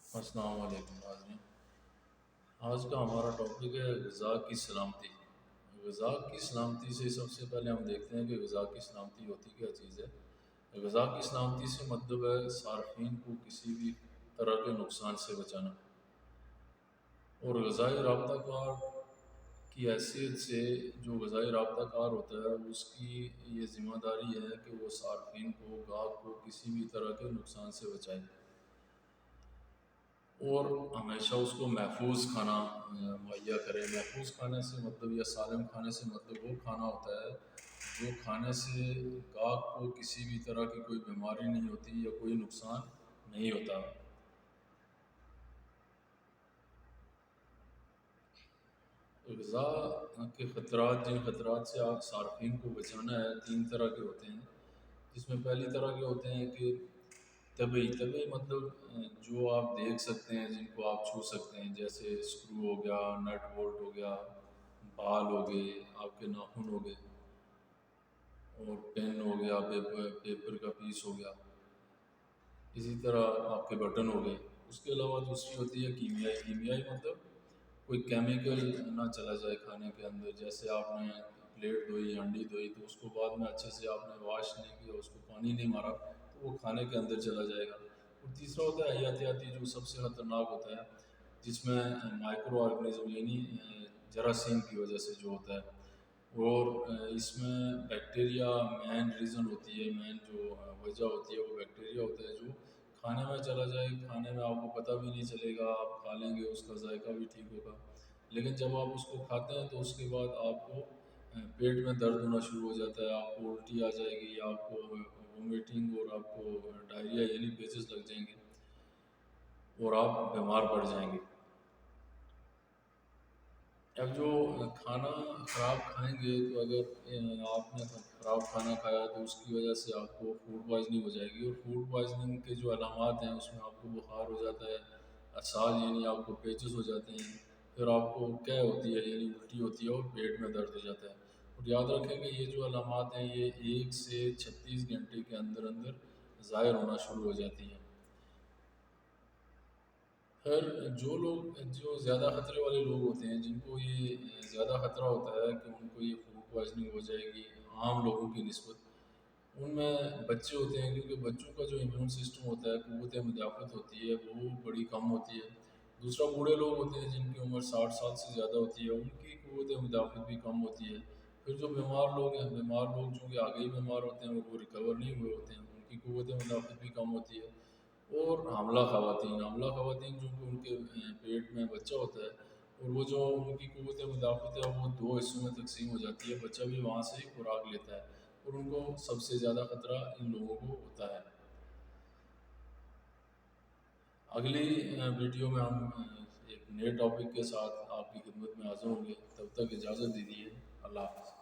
السلام علیکم ناظرین۔ آج کا ہمارا ٹاپک ہے غذا کی سلامتی۔ غذا کی سلامتی سے سب سے پہلے ہم دیکھتے ہیں کہ غذا کی سلامتی ہوتی کیا چیز ہے۔ غذا کی سلامتی سے مطلب ہے صارفین کو کسی بھی طرح کے نقصان سے بچانا، اور غذائی رابطہ کار کی حیثیت سے جو غذائی رابطہ کار ہوتا ہے اس کی یہ ذمہ داری ہے کہ وہ صارفین کو، گاہک کو کسی بھی طرح کے نقصان سے بچائے، اور ہمیشہ اس کو محفوظ کھانا مہیا کرے۔ محفوظ کھانے سے مطلب یا سالم کھانے سے مطلب وہ کھانا ہوتا ہے جو کھانے سے گاہک کو کسی بھی طرح کی کوئی بیماری نہیں ہوتی یا کوئی نقصان نہیں ہوتا۔ غذا کے خطرات، جن خطرات سے آپ صارفین کو بچانا ہے، 3 طرح کے ہوتے ہیں، جس میں پہلی طرح کے ہوتے ہیں کہ طبعی مطلب جو آپ دیکھ سکتے ہیں، جن کو آپ چھو سکتے ہیں، جیسے اسکرو ہو گیا، نٹ بولٹ ہو گیا، بال ہو گئے، آپ کے ناخن ہو گئے، اور پین ہو گیا، پیپر کا پیس ہو گیا، اسی طرح آپ کے بٹن ہو گئے۔ اس کے علاوہ دوسری ہوتی ہے کیمیائی مطلب کوئی کیمیکل نہ چلا جائے کھانے کے اندر، جیسے آپ نے پلیٹ دھوئی، ہانڈی دھوئی، تو اس کو بعد میں اچھے سے آپ نے واش نہیں کیا، اس کو پانی نہیں مارا، تو وہ کھانے کے اندر چلا جائے گا۔ اور تیسرا ہوتا ہے حیاتیاتی، جو سب سے خطرناک ہوتا ہے، جس میں مائکرو آرگنزم یعنی جراثیم کی وجہ سے جو ہوتا ہے، اور اس میں بیکٹیریا مین ریزن ہوتی ہے، مین جو وجہ ہوتی ہے وہ بیکٹیریا ہوتا ہے جو کھانے میں چلا جائے۔ کھانے میں آپ کو پتہ بھی نہیں چلے گا، آپ کھا لیں گے، اس کا ذائقہ بھی ٹھیک ہوگا، لیکن جب آپ اس کو کھاتے ہیں تو اس کے بعد آپ کو پیٹ میں درد ہونا شروع ہو جاتا ہے، آپ کو الٹی آ جائے گی، آپ کو وومیٹنگ اور آپ کو ڈائریا یعنی پیچز لگ جائیں گے، اور آپ بیمار پڑ جائیں گے۔ اب جو کھانا خراب کھائیں گے، تو اگر آپ نے خراب کھانا کھایا تو اس کی وجہ سے آپ کو فوڈ پوائزننگ ہو جائے گی، اور فوڈ پوائزننگ کے جو علامات ہیں اس میں آپ کو بخار ہو جاتا ہے، اسال یعنی آپ کو پیچز ہو جاتے ہیں، پھر آپ کو قے ہوتی ہے یعنی الٹی ہوتی ہے، اور پیٹ میں درد ہو جاتا ہے۔ اور یاد رکھیں کہ یہ جو علامات ہیں یہ 1 سے 36 گھنٹے کے اندر اندر ظاہر ہونا شروع ہو جاتی ہیں۔ پھر جو زیادہ خطرے والے لوگ ہوتے ہیں، جن کو یہ زیادہ خطرہ ہوتا ہے کہ ان کو یہ فوڈ پوائزننگ ہو جائے گی عام لوگوں کی نسبت، ان میں بچے ہوتے ہیں، کیونکہ بچوں کا جو امیون سسٹم ہوتا ہے، قوت مدافعت ہوتی ہے، وہ بڑی کم ہوتی ہے۔ دوسرا بوڑھے لوگ ہوتے ہیں جن کی عمر 60 سال سے زیادہ ہوتی ہے، ان کی قوت مدافعت بھی کم ہوتی ہے۔ پھر جو بیمار لوگ ہیں، بیمار لوگ چونکہ آگے ہی بیمار ہوتے ہیں اور وہ ریکور نہیں ہوئے ہوتے ہیں، ان کی قوت مدافعت بھی کم ہوتی ہے۔ اور حاملہ خواتین جو کہ ان کے پیٹ میں بچہ ہوتا ہے، اور وہ جو ان کی قوت مدافعت ہے وہ 2 حصوں میں تقسیم ہو جاتی ہے، بچہ بھی وہاں سے ہی خوراک لیتا ہے، اور ان کو سب سے زیادہ خطرہ ان لوگوں کو ہوتا ہے۔ اگلی ویڈیو میں ہم ایک نئے ٹاپک کے ساتھ آپ کی خدمت میں حاضر ہوں گے، تب تک اجازت دیجیے۔ اللہ حافظ۔